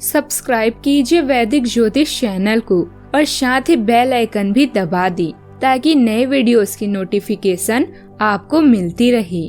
Subscribe कीजिए वैदिक ज्योतिष चैनल को और साथ ही बेल आइकन भी दबा दी ताकि नए वीडियोस की नोटिफिकेशन आपको मिलती रहे।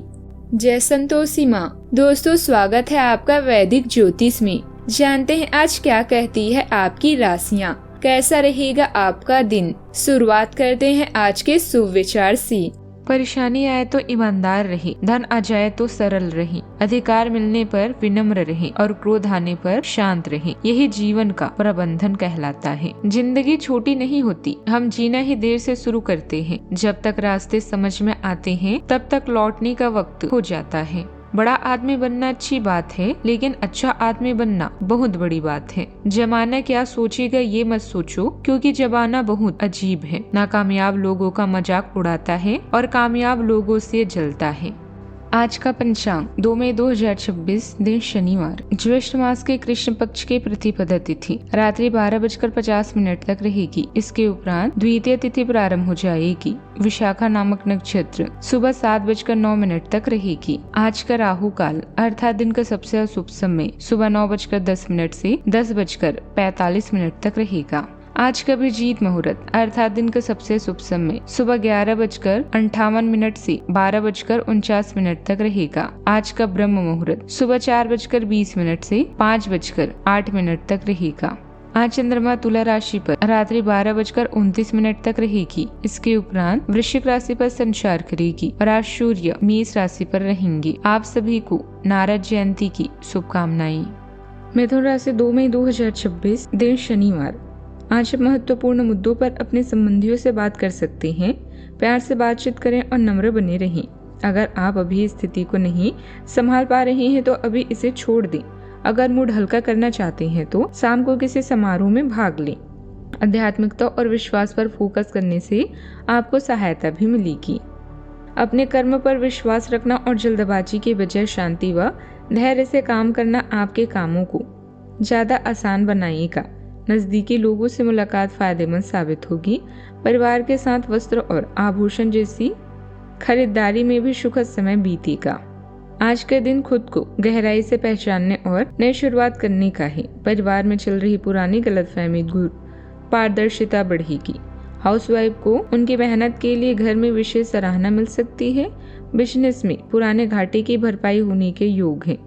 जय संतोषी माँ। दोस्तों, स्वागत है आपका वैदिक ज्योतिष में। जानते हैं आज क्या कहती है आपकी राशियाँ, कैसा रहेगा आपका दिन। शुरुआत करते हैं आज के शुभ विचार से। परेशानी आए तो ईमानदार रहे, धन आ जाए तो सरल रहे, अधिकार मिलने पर विनम्र रहे और क्रोध आने पर शांत रहे। यही जीवन का प्रबंधन कहलाता है। जिंदगी छोटी नहीं होती, हम जीना ही देर से शुरू करते हैं। जब तक रास्ते समझ में आते हैं तब तक लौटने का वक्त हो जाता है। बड़ा आदमी बनना अच्छी बात है, लेकिन अच्छा आदमी बनना बहुत बड़ी बात है। जमाना क्या सोचेगा ये मत सोचो, क्योंकि जमाना बहुत अजीब है। नाकामयाब लोगों का मजाक उड़ाता है और कामयाब लोगों से जलता है। आज का पंचांग 2 मई 2026, दिन शनिवार, ज्येष्ठ मास के कृष्ण पक्ष के प्रतिपदा तिथि रात्रि 12:50 तक रहेगी। इसके उपरांत द्वितीय तिथि प्रारंभ हो जाएगी। विशाखा नामक नक्षत्र सुबह 7:09 तक रहेगी। आज का राहु काल अर्थात दिन का सबसे अशुभ समय सुबह 9:10 से 10:45 तक रहेगा। आज का अभिजीत मुहूर्त अर्थात दिन का सबसे शुभ समय सुबह 11:58 से 12:49 तक रहेगा। आज का ब्रह्म मुहूर्त सुबह 4:20 से 5:08 तक रहेगा। आज चंद्रमा तुला राशि पर रात्रि 12:29 तक रहेगी। इसके उपरांत वृश्चिक राशि पर संचार करेगी और आज सूर्य मेष राशि पर रहेंगे। आप सभी को नारद जयंती की शुभकामनाएं। मिथुन राशि 2 मई 2026, दिन शनिवार। आज महत्वपूर्ण मुद्दों पर अपने संबंधियों से बात कर सकते हैं। प्यार से बातचीत करें और नम्र बने रहें। अगर आप अभी स्थिति को नहीं संभाल पा रहे हैं तो अभी इसे छोड़ दें। अगर मूड हल्का करना चाहते हैं तो शाम को किसी समारोह में भाग लें। आध्यात्मिकता और विश्वास पर फोकस करने से आपको सहायता भी मिलेगी। अपने कर्म पर विश्वास रखना और जल्दबाजी के बजाय शांति व धैर्य से काम करना आपके कामों को ज्यादा आसान बनाएगा। नजदीकी लोगों से मुलाकात फायदेमंद साबित होगी। परिवार के साथ वस्त्र और आभूषण जैसी खरीदारी में भी सुखद समय बीतेगा। आज का दिन खुद को गहराई से पहचानने और नई शुरुआत करने का है। परिवार में चल रही पुरानी गलतफहमी दूर, पारदर्शिता बढ़ेगी। हाउसवाइफ को उनकी मेहनत के लिए घर में विशेष सराहना मिल सकती है। बिजनेस में पुराने घाटे की भरपाई होने के योग है।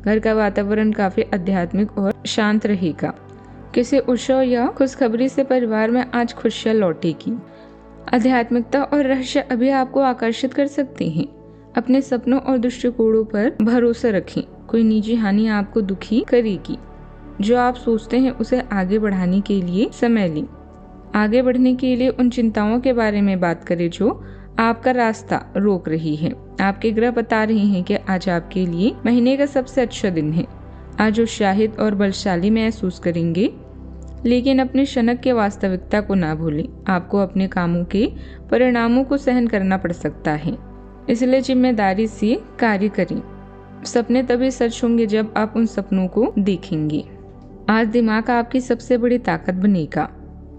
घर का वातावरण काफी आध्यात्मिक और शांत रहेगा। किसी उत्सव या खुशखबरी से परिवार में आज खुशियाँ लौटेगी। आध्यात्मिकता और रहस्य अभी आपको आकर्षित कर सकते हैं। अपने सपनों और दृष्टिकोणों पर भरोसा रखें। कोई निजी हानि आपको दुखी करेगी। जो आप सोचते हैं उसे आगे बढ़ाने के लिए समय लें। आगे बढ़ने के लिए उन चिंताओं के बारे में बात करें जो आपका रास्ता रोक रही है। आपके ग्रह बता रहे हैं कि आज आपके लिए महीने का सबसे अच्छा दिन है। आज उत्साहित और बलशाली महसूस करेंगे, लेकिन अपने क्षणक के वास्तविकता को ना भूलें। आपको अपने कामों के परिणामों को सहन करना पड़ सकता है, इसलिए जिम्मेदारी से कार्य करें। सपने तभी सच होंगे जब आप उन सपनों को देखेंगे। आज दिमाग आपकी सबसे बड़ी ताकत बनेगा।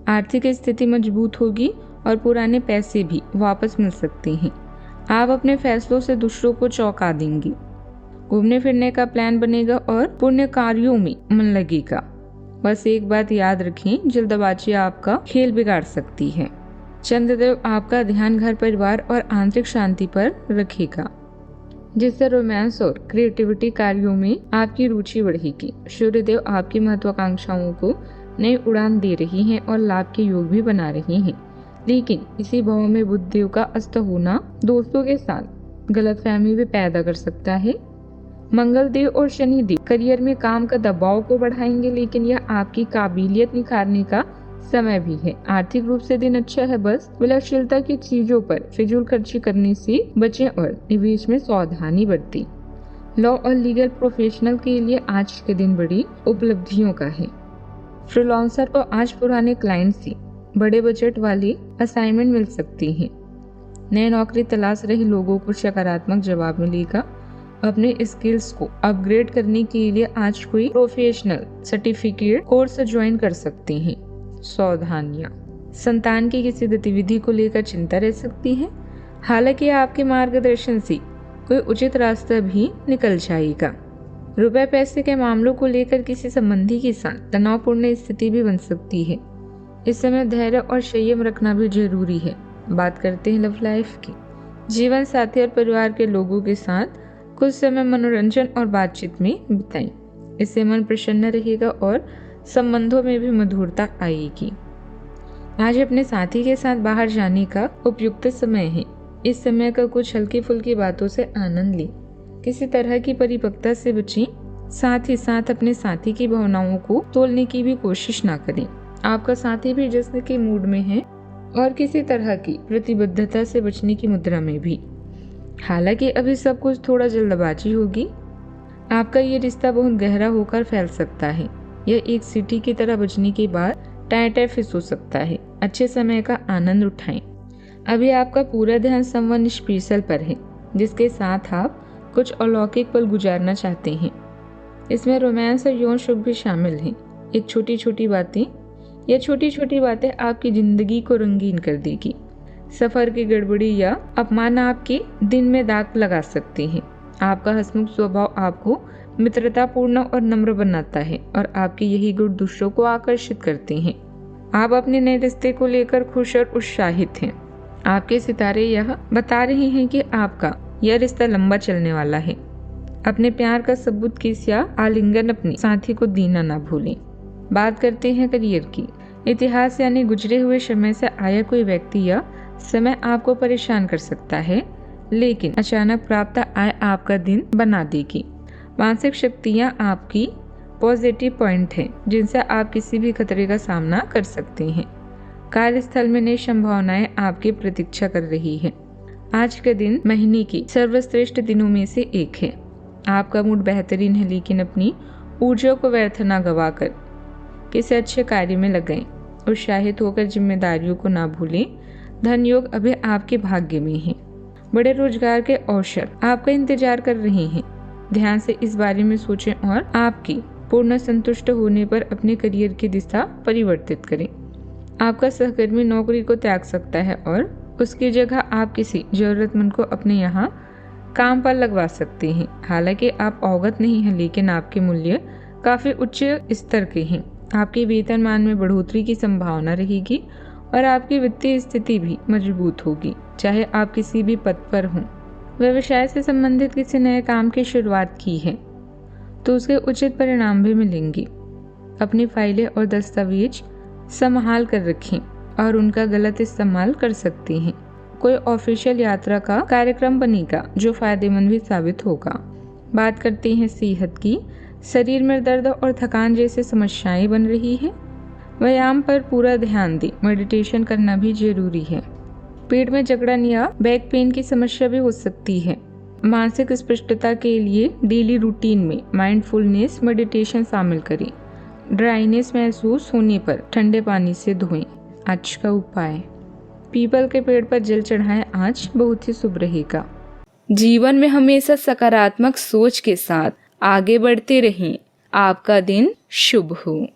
आर्थिक स्थिति मजबूत होगी और पुराने पैसे भी वापस मिल सकते हैं। आप अपने फैसलों से दूसरों को चौंका देंगे। घूमने फिरने का प्लान बनेगा और पुण्य कार्यों में मन लगेगा। बस एक बात याद रखें, जल्दबाजी आपका खेल बिगाड़ सकती है। चंद्रदेव आपका ध्यान घर परिवार और आंतरिक शांति पर रखेगा, जिससे रोमांस और क्रिएटिविटी कार्यों में आपकी रुचि बढ़ेगी। सूर्यदेव आपकी महत्वाकांक्षाओं को नई उड़ान दे रही हैं और लाभ के योग भी बना रही हैं। लेकिन इसी भाव में बुधदेव का अस्त होना दोस्तों के साथ गलतफहमी भी पैदा कर सकता है। मंगल देव और शनि देव करियर में काम का दबाव को बढ़ाएंगे, लेकिन यह आपकी काबिलियत निखारने का समय भी है। आर्थिक रूप से दिन अच्छा है, बस विलासशीलता की चीजों पर फिजूल खर्ची करने से बचें और निवेश में सावधानी बरतें। लॉ और लीगल प्रोफेशनल के लिए आज के दिन बड़ी उपलब्धियों का है। फ्रीलांसर को आज पुराने क्लाइंट से बड़े बजट वाले असाइनमेंट मिल सकते हैं। नए नौकरी तलाश रहे लोगों को सकारात्मक जवाब मिलेगा। अपने स्किल्स को अपग्रेड करने के लिए आज कोई प्रोफेशनल सर्टिफिकेट कोर्स ज्वाइन कर सकते हैं। सावधानियां, संतान की किसी गतिविधि को लेकर चिंता रह सकती है। हालांकि आपके मार्गदर्शन से कोई उचित रास्ता भी निकल जाएगा। रुपए पैसे के मामलों को लेकर किसी संबंधी के साथ तनावपूर्ण स्थिति भी बन सकती है। इस समय धैर्य और संयम रखना भी जरूरी है। बात करते हैं लव लाइफ की। जीवन साथी और परिवार के लोगों के साथ कुछ समय मनोरंजन और बातचीत में बिताएं। इससे मन प्रसन्न रहेगा और संबंधों में भी मधुरता आएगी। आज अपने साथी के साथ बाहर जाने का उपयुक्त समय है। इस समय का कुछ हल्की फुल्की बातों से आनंद लें। किसी तरह की परिपक्वता से बचें। साथ ही साथ अपने साथी की भावनाओं को तोलने की भी कोशिश ना करें। आपका साथी भी जश्न के मूड में है और किसी तरह की प्रतिबद्धता से बचने की मुद्रा में भी। हालांकि अभी सब कुछ थोड़ा जल्दबाजी होगी। आपका ये रिश्ता बहुत गहरा होकर फैल सकता है। यह एक सीटी की तरह बजने के बाद टाइट फिस हो सकता है। अच्छे समय का आनंद उठाएं। अभी आपका पूरा ध्यान समवन स्पेशल पर है, जिसके साथ आप कुछ अलौकिक पल गुजारना चाहते हैं। इसमें रोमांस और यौन सुख भी शामिल हैं। ये छोटी छोटी बातें आपकी जिंदगी को रंगीन कर देगी। सफर की गड़बड़ी या अपमान आपके दिन में दाग लगा सकते हैं। आपका हंसमुख स्वभाव आपको मित्रतापूर्ण और नम्र बनाता है और आपके यही गुण दूसरों को आकर्षित करते हैं। आप अपने नए रिश्ते को लेकर खुश और उत्साहित हैं। आपके सितारे यह बता रहे हैं कि आपका यह रिश्ता लंबा चलने वाला है। अपने प्यार का सबूत किस या आलिंगन अपने साथी को देना ना भूलें। बात करते हैं करियर की। इतिहास यानी गुजरे हुए समय से आया कोई व्यक्ति या समय आपको परेशान कर सकता है, लेकिन अचानक प्राप्त आय आपका दिन बना देगी। मानसिक शक्तियाँ आपकी पॉजिटिव पॉइंट हैं, जिनसे आप किसी भी खतरे का सामना कर सकते हैं। कार्यस्थल में नई संभावनाएं आपकी प्रतीक्षा कर रही है। आज का दिन महीने के सर्वश्रेष्ठ दिनों में से एक है। आपका मूड बेहतरीन है, लेकिन अपनी ऊर्जा को व्यर्थ न गवाकर किसी अच्छे कार्य में लगाएं। उत्साहित होकर जिम्मेदारियों को ना भूलें। धन योग अभी आपके भाग्य में है। बड़े रोजगार के अवसर आपका इंतजार कर रहे हैं। ध्यान से इस बारे में सोचें और आपकी पूर्ण संतुष्ट होने पर अपने करियर की दिशा परिवर्तित करें। आपका सहकर्मी नौकरी को त्याग सकता है और उसकी जगह आप किसी जरूरतमंद को अपने यहाँ काम पर लगवा सकते हैं। हालांकि आप अवगत नहीं हैं, लेकिन आपके मूल्य काफी उच्च स्तर के हैं। आपके वेतनमान में बढ़ोतरी की संभावना रहेगी और आपकी वित्तीय स्थिति भी मजबूत होगी, चाहे आप किसी भी पद पर हों। व्यवसाय से संबंधित किसी नए काम की शुरुआत की है तो उसके उचित परिणाम भी मिलेंगे। अपनी फाइलें और दस्तावेज संभाल कर रखें और उनका गलत इस्तेमाल कर सकते हैं। कोई ऑफिशियल यात्रा का कार्यक्रम बनेगा जो फायदेमंद भी साबित होगा। बात करते हैं सेहत की। शरीर में दर्द और थकान जैसी समस्याएं बन रही है। व्यायाम पर पूरा ध्यान दें। मेडिटेशन करना भी जरूरी है। पेट में जकड़न या बैक पेन की समस्या भी हो सकती है। मानसिक स्पष्टता के लिए डेली रूटीन में माइंडफुलनेस मेडिटेशन शामिल करें। ड्राइनेस महसूस होने पर ठंडे पानी से धोएं। आज का उपाय, पीपल के पेड़ पर जल चढ़ाएं। आज बहुत ही शुभ रहेगा। जीवन में हमेशा सकारात्मक सोच के साथ आगे बढ़ते रहें। आपका दिन शुभ हो।